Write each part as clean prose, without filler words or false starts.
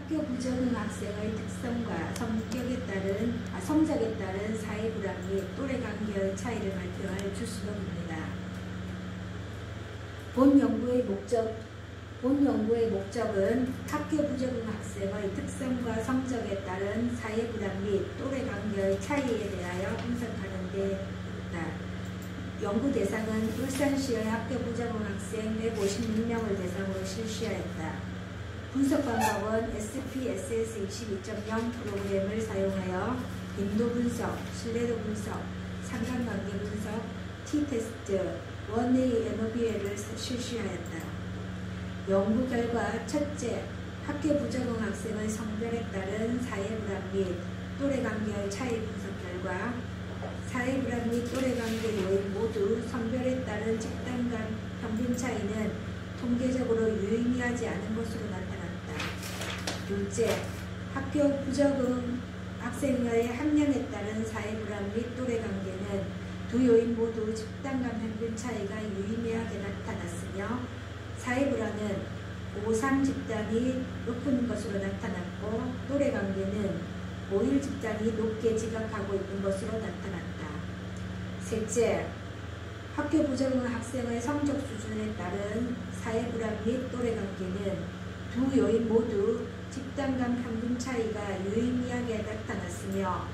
학교 부적응 학생의 특성과 성적에 따른 사회 불안 및 또래 관계의 차이를 발표할 주수록입니다. 본 연구의 목적은 학교 부적응 학생의 특성과 성적에 따른 사회 불안 및 또래 관계의 차이에 대하여 분석하는 데 있다. 연구 대상은 울산시의 학교 부적응 학생 156명을 대상으로 실시하였다. 분석 방법은 SPSS 22.0 프로그램을 사용하여 빈도 분석, 신뢰도 분석, 상관관계 분석, T-테스트, 원웨이 NOVA를 실시하였다. 연구 결과 첫째, 학교 부적응 학생의 성별에 따른 사회불안 및 또래관계의 차이 분석 결과 사회불안 및 또래관계 요인 모두 성별에 따른 집단 간 평균 차이는 통계적으로 유의미하지 않은 것으로 나타났다. 둘째, 학교 부적응 학생의 학년에 따른 사회불안 및 또래관계는 두 요인 모두 집단 간 평균 차이가 유의미하게 나타났으며 사회불안은 고3 집단이 높은 것으로 나타났고 또래관계는 고1 집단이 높게 지각하고 있는 것으로 나타났다. 셋째, 학교 부적응 학생의 성적 수준에 따른 사회불안 및 또래관계는 두 요인 모두 집단 간 평균 차이가 유의미하게 나타났으며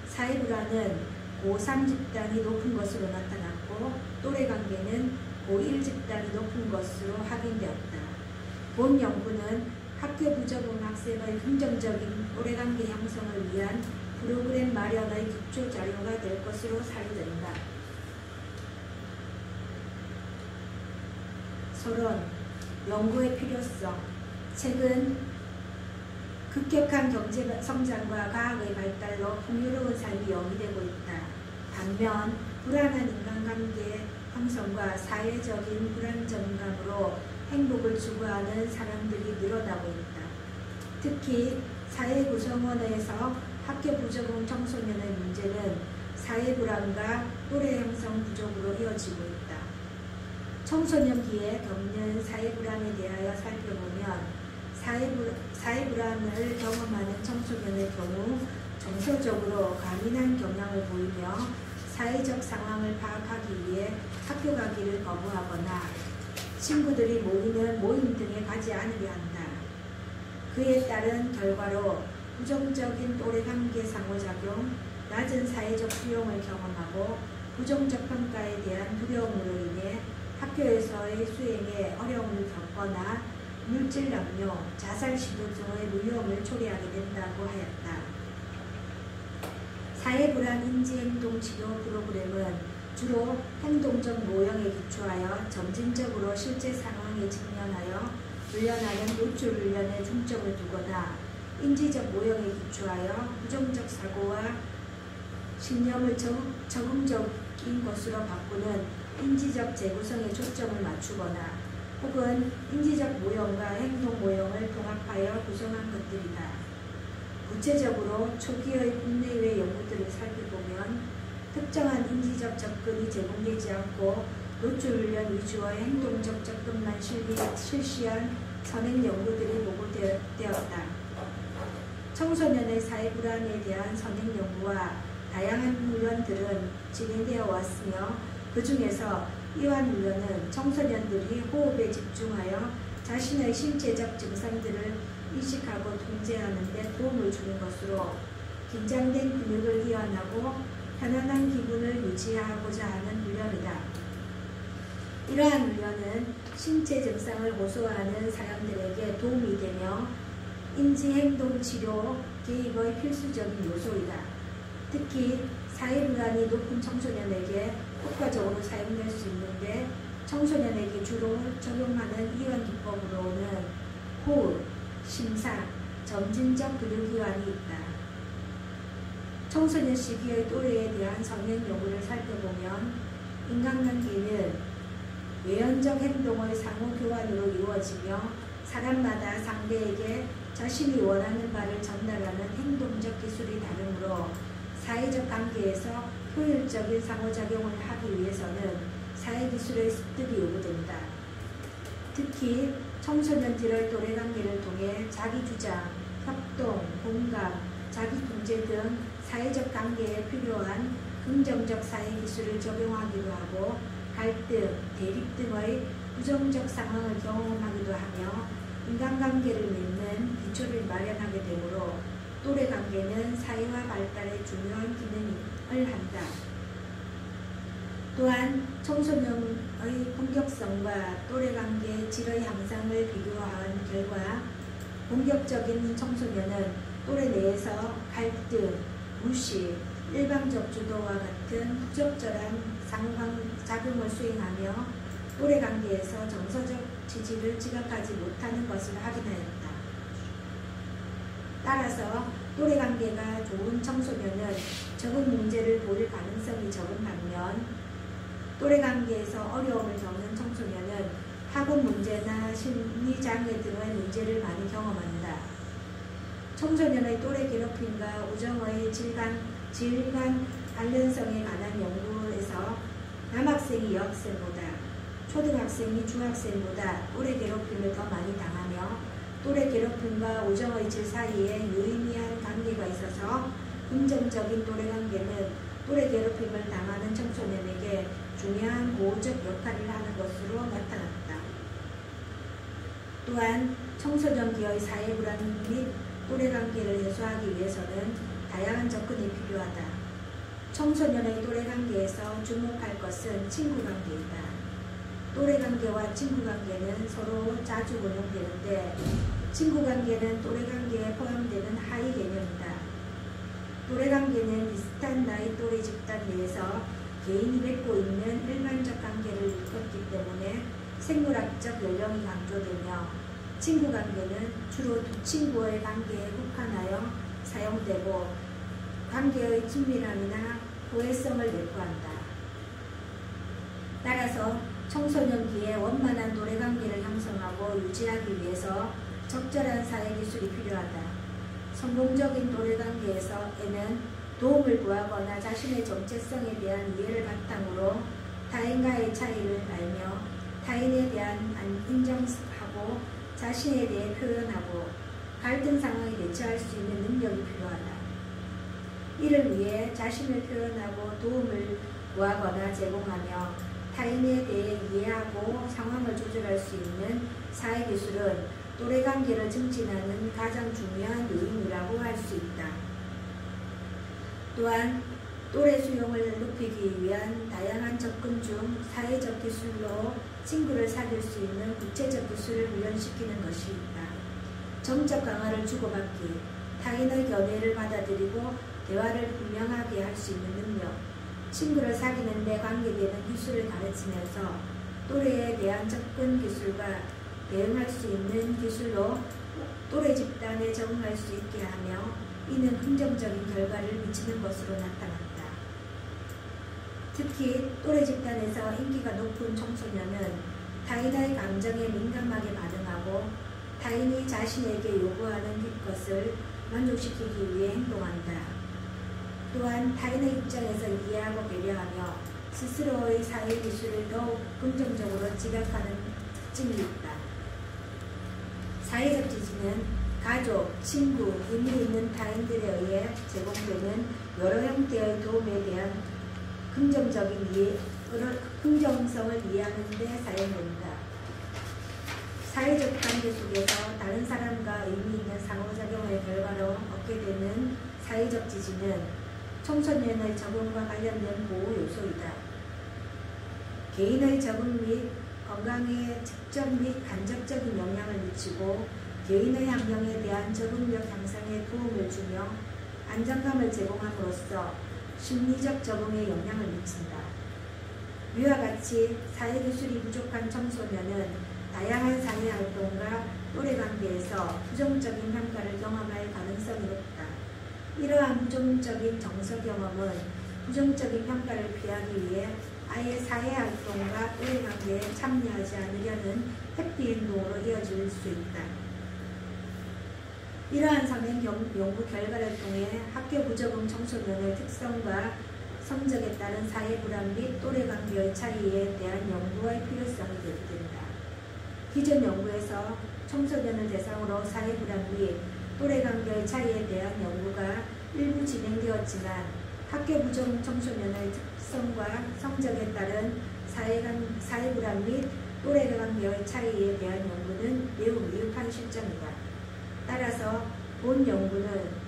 사회불안은 고3 집단이 높은 것으로 나타났고 또래관계는 고1 집단이 높은 것으로 확인되었다. 본 연구는 학교 부적응 학생의 긍정적인 또래관계 형성을 위한 프로그램 마련의 기초 자료가 될 것으로 사유된다. 서론, 연구의 필요성. 최근 급격한 경제 성장과 과학의 발달로 풍요로운 삶이 영위되고 있다. 반면 불안한 인간관계 형성과 사회적인 불안정감으로 행복을 추구하는 사람들이 늘어나고 있다. 특히 사회 구성원에서 학교 부적응 청소년의 문제는 사회 불안과 또래 형성 부족으로 이어지고 있다. 청소년기에 겪는 사회 불안에 대하여 살펴보면 사회 불안을 경험하는 청소년의 경우 정서적으로 과민한 경향을 보이며 사회적 상황을 파악하기 위해 학교 가기를 거부하거나 친구들이 모이는 모임 등에 가지 않으려 한다. 그에 따른 결과로 부정적인 또래관계 상호작용, 낮은 사회적 수용을 경험하고 부정적 평가에 대한 두려움으로 인해 학교에서의 수행에 어려움을 겪거나 물질 남용, 자살 시도 등의 위험을 초래하게 된다고 하였다. 사회불안 인지행동 치료 프로그램은 주로 행동적 모형에 기초하여 점진적으로 실제 상황에 직면하여 훈련하는 노출 훈련에 중점을 두거나 인지적 모형에 기초하여 부정적 사고와 신념을 적응적인 것으로 바꾸는 인지적 재구성에 초점을 맞추거나 혹은 인지적 모형과 행동 모형을 통합하여 구성한 것들이다. 구체적으로 초기의 국내외 연구들을 살펴보면 특정한 인지적 접근이 제공되지 않고 노출훈련 위주의 행동적 접근만 실시한 선행 연구들이 보고되었다. 청소년의 사회불안에 대한 선행 연구와 다양한 훈련들은 진행되어 왔으며 그 중에서 이러한 훈련은 청소년들이 호흡에 집중하여 자신의 신체적 증상들을 인식하고 통제하는 데 도움을 주는 것으로 긴장된 근육을 이완하고 편안한 기분을 유지하고자 하는 훈련이다. 이러한 훈련은 신체 증상을 호소하는 사람들에게 도움이 되며 인지행동치료 개입의 필수적인 요소이다. 특히 사회불안이 높은 청소년에게 효과적으로 사용될 수 있는데 청소년에게 주로 적용하는 이완 기법으로는 호흡, 심상, 점진적 근육 이완이 있다. 청소년 시기의 또래에 대한 성행 연구를 살펴보면 인간관계는 외연적 행동의 상호교환으로 이루어지며 사람마다 상대에게 자신이 원하는 바를 전달하는 행동적 기술이 다르므로 사회적 관계에서 효율적인 상호작용을 하기 위해서는 사회기술의 습득이 요구된다. 특히 청소년들의 또래관계를 통해 자기주장, 협동, 공감, 자기통제 등 사회적 관계에 필요한 긍정적 사회기술을 적용하기도 하고 갈등, 대립 등의 부정적 상황을 경험하기도 하며 인간관계를 맺는 기초를 마련하게 되므로 또래관계는 사회화 발달에 중요한 기능을 한다. 또한 청소년의 공격성과 또래관계의 질의 향상을 비교한 결과 공격적인 청소년은 또래 내에서 갈등, 무시, 일방적 주도와 같은 부적절한 상황작용을 수행하며 또래관계에서 정서적 지지를 지각하지 못하는 것을 확인하였다. 따라서 또래관계가 좋은 청소년은 적응 문제를 보일 가능성이 적은 반면 또래관계에서 어려움을 겪는 청소년은 학업 문제나 심리장애 등의 문제를 많이 경험한다. 청소년의 또래 괴롭힘과 우정의 질간 관련성에 관한 연구에서 남학생이 여학생보다 초등학생이 중학생보다 또래 괴롭힘을 더 많이 당하며 또래 괴롭힘과 우정의 질 사이에 유의미한 관계가 있어서 긍정적인 또래 관계는 또래 괴롭힘을 당하는 청소년에게 중요한 보호적 역할을 하는 것으로 나타났다. 또한 청소년기의 사회불안 및 또래관계를 해소하기 위해서는 다양한 접근이 필요하다. 청소년의 또래관계에서 주목할 것은 친구관계이다. 또래관계와 친구관계는 서로 자주 운용되는데 친구관계는 또래관계에 포함되는 하위 개념이다. 또래관계는 비슷한 나이 또래 집단 내에서 개인이 맺고 있는 일반적 관계를 일컫기 때문에 생물학적 연령이 강조되며 친구관계는 주로 두 친구의 관계에 국한하여 사용되고 관계의 친밀함이나 고해성을 내포한다. 따라서 청소년기에 원만한 또래관계를 형성하고 유지하기 위해서 적절한 사회기술이 필요하다. 성공적인 또래관계에서는 도움을 구하거나 자신의 정체성에 대한 이해를 바탕으로 타인과의 차이를 알며 타인에 대한 인정하고 자신에 대해 표현하고 갈등 상황에 대처할 수 있는 능력이 필요하다. 이를 위해 자신을 표현하고 도움을 구하거나 제공하며 타인에 대해 이해하고 상황을 조절할 수 있는 사회기술은 또래관계를 증진하는 가장 중요한 요인이라고 할 수 있다. 또한 또래 수용을 높이기 위한 다양한 접근 중 사회적 기술로 친구를 사귈 수 있는 구체적 기술을 훈련시키는 것이 있다. 정적 강화를 주고받기, 타인의 견해를 받아들이고 대화를 분명하게 할 수 있는 능력, 친구를 사귀는 데 관계되는 기술을 가르치면서 또래에 대한 접근 기술과 대응할 수 있는 기술로 또래 집단에 적응할 수 있게 하며 이는 긍정적인 결과를 미치는 것으로 나타났다. 특히 또래 집단에서 인기가 높은 청소년은 타인의 감정에 민감하게 반응하고 타인이 자신에게 요구하는 것을 만족시키기 위해 행동한다. 또한 타인의 입장에서 이해하고 배려하며 스스로의 사회기술을 더욱 긍정적으로 지각하는 특징이 있다. 사회적 지지는 가족, 친구, 의미 있는 타인들에 의해 제공되는 여러 형태의 도움에 대한 긍정성을 이해하는 데 사용된다. 사회적 관계 속에서 다른 사람과 의미 있는 상호작용의 결과로 얻게 되는 사회적 지지는 청소년의 적응과 관련된 보호 요소이다. 개인의 적응 및 건강에 직접 및 간접적인 영향을 미치고 개인의 학령에 대한 적응력 향상에 도움을 주며 안정감을 제공함으로써 심리적 적응에 영향을 미친다. 위와 같이 사회기술이 부족한 청소년은 다양한 사회활동과 또래관계에서 부정적인 평가를 경험할 가능성이 높다. 이러한 부정적인 정서 경험은 부정적인 평가를 피하기 위해 아예 사회활동과 또래관계에 참여하지 않으려는 회피행동으로 이어질 수 있다. 이러한 선행 연구 결과를 통해 학교 부적응 청소년의 특성과 성적에 따른 사회불안 및 또래관계의 차이에 대한 연구의 필요성이 제기된다. 기존 연구에서 청소년을 대상으로 사회불안 및 또래 관계의 차이에 대한 연구가 일부 진행되었지만 학교 부정 청소년의 특성과 성적에 따른 사회 불안 및 또래 관계의 차이에 대한 연구는 매우 미흡한 실정이다. 따라서 본 연구는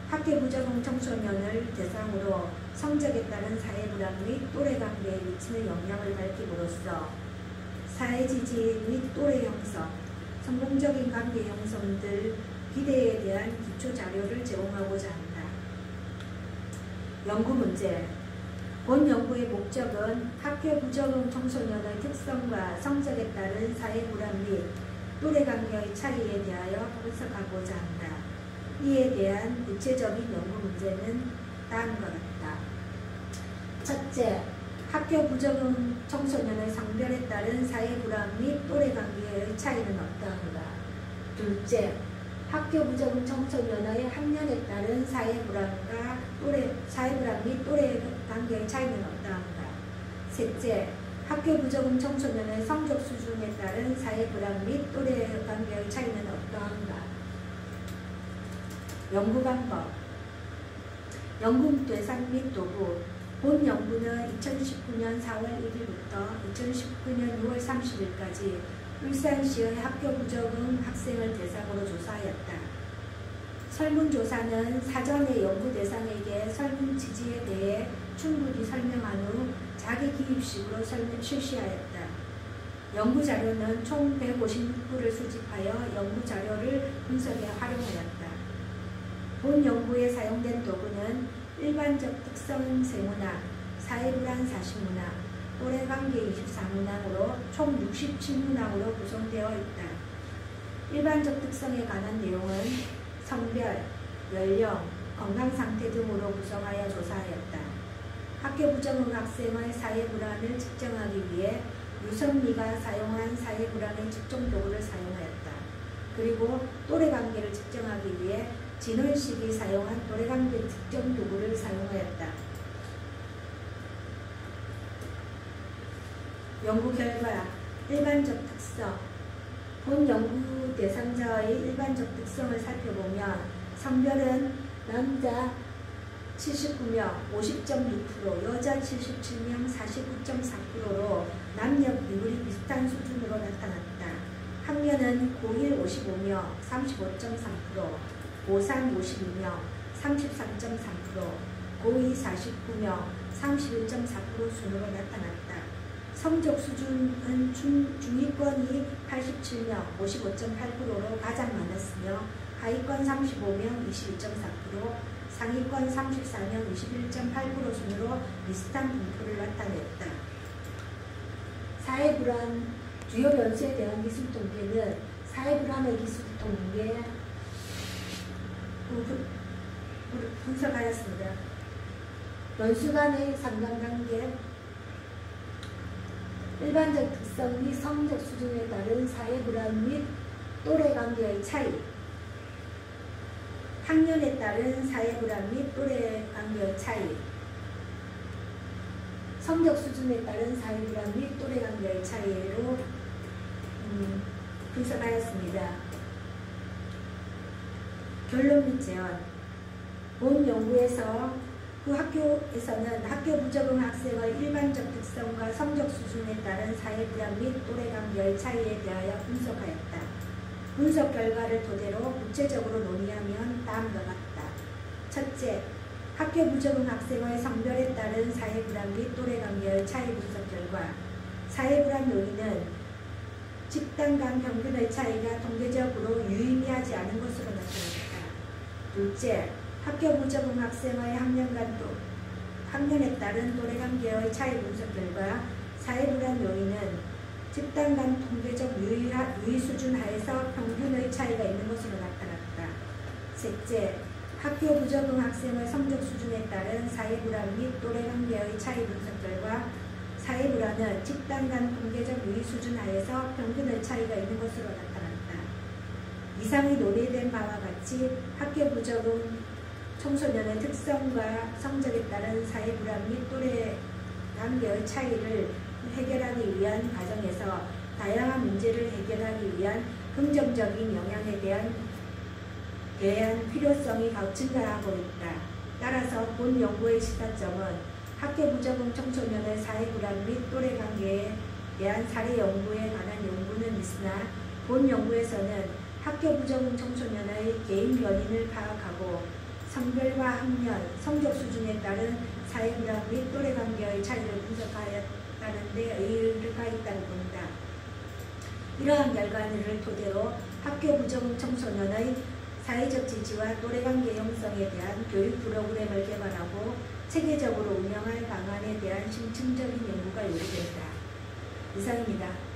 학교 부정 청소년을 대상으로 성적에 따른 사회 불안 및 또래 관계에 미치는 영향을 밝힘으로써 사회 지지 및 또래 형성, 성공적인 관계 형성들 기대에 대한 기초 자료를 제공하고자 한다. 연구 문제. 본 연구의 목적은 학교 부적응 청소년의 특성과 성적에 따른 사회 불안 및 또래 관계의 차이에 대하여 분석하고자 한다. 이에 대한 구체적인 연구 문제는 다음과 같다. 첫째, 학교 부적응 청소년의 성별에 따른 사회 불안 및 또래 관계의 차이는 어떠한가? 둘째, 학교 부적응 청소년의 학년에 따른 사회 불안 및 또래 관계의 차이는 어떠한가? 셋째, 학교 부적응 청소년의 성적 수준에 따른 사회 불안 및 또래 관계의 차이는 어떠한가? 연구 방법. 연구 대상 및 도구. 본 연구는 2019년 4월 1일부터 2019년 6월 30일까지 울산시의 학교 부적응 학생을 대상으로 조사하였다. 설문조사는 사전에 연구 대상에게 설문 취지에 대해 충분히 설명한 후 자기 기입식으로 실시하였다. 연구 자료는 총 156부를 수집하여 연구 자료를 분석에 활용하였다. 본 연구에 사용된 도구는 일반적 특성 세문학, 사회불안 40문학, 또래관계 24문항으로 총 67문항으로 구성되어 있다. 일반적 특성에 관한 내용은 성별, 연령, 건강상태 등으로 구성하여 조사하였다. 학교 부적응 학생의 사회불안을 측정하기 위해 유선미가 사용한 사회불안의 측정 도구를 사용하였다. 그리고 또래관계를 측정하기 위해 진원식이 사용한 또래관계 측정 도구를 사용하였다. 연구 결과, 일반적 특성. 본 연구 대상자의 일반적 특성을 살펴보면 성별은 남자 79명 50.6%, 여자 77명 49.4%로 남녀 비율이 비슷한 수준으로 나타났다. 학년은 고1 55명 35.3%, 고3 52명 33.3%, 고2 49명 31.4% 순으로 나타났다. 성적 수준은 중위권이 87명 55.8%로 가장 많았으며 하위권 35명 21.4%, 상위권 34명 21.8% 순으로 비슷한 분포를 나타냈다. 사회불안 주요 변수에 대한 기술 통계는 사회불안의 기술 통계 분석하였습니다. 변수 간의 상관관계, 일반적 특성 및 성적 수준에 따른 사회불안 및 또래관계의 차이, 학년에 따른 사회불안 및 또래관계의 차이, 성적 수준에 따른 사회불안 및 또래관계의 차이로 분석하였습니다. 결론 및 제언. 본 연구에서 그 학교에서는 학교 부적응 학생의 일반적 특성과 성적 수준에 따른 사회불안 및 또래관계의 차이에 대하여 분석하였다. 분석 결과를 토대로 구체적으로 논의하면 다음과 같다. 첫째, 학교 부적응 학생의 성별에 따른 사회불안 및 또래관계의 차이 분석 결과, 사회불안 요인은 집단 간 평균의 차이가 통계적으로 유의미하지 않은 것으로 나타났다. 둘째, 학교 부적응 학생의 학년에 따른 또래관계의 차이 분석 결과, 사회불안 요인은 집단 간 통계적 유의 수준 하에서 평균의 차이가 있는 것으로 나타났다. 셋째, 학교 부적응 학생의 성적 수준에 따른 사회불안 및 또래관계의 차이 분석 결과, 사회불안은 집단 간 통계적 유의 수준 하에서 평균의 차이가 있는 것으로 나타났다. 이상이 논의된 바와 같이 학교 부적응 청소년의 특성과 성적에 따른 사회불안 및 또래관계의 차이를 해결하기 위한 과정에서 다양한 문제를 해결하기 위한 긍정적인 영향에 대한 대한 필요성이 증가하고 있다. 따라서 본 연구의 시사점은 학교 부적응 청소년의 사회불안 및 또래관계에 대한 사례 연구에 관한 연구는 있으나 본 연구에서는 학교 부적응 청소년의 개인 변인을 파악하고 성별과 학년, 성적 수준에 따른 사회불안 및 또래관계의 차이를 분석하였다는 데 의의가 있다고 본다. 이러한 결과를 토대로 학교 부적응 청소년의 사회적 지지와 또래관계 형성에 대한 교육 프로그램을 개발하고 체계적으로 운영할 방안에 대한 심층적인 연구가 요구된다. 이상입니다.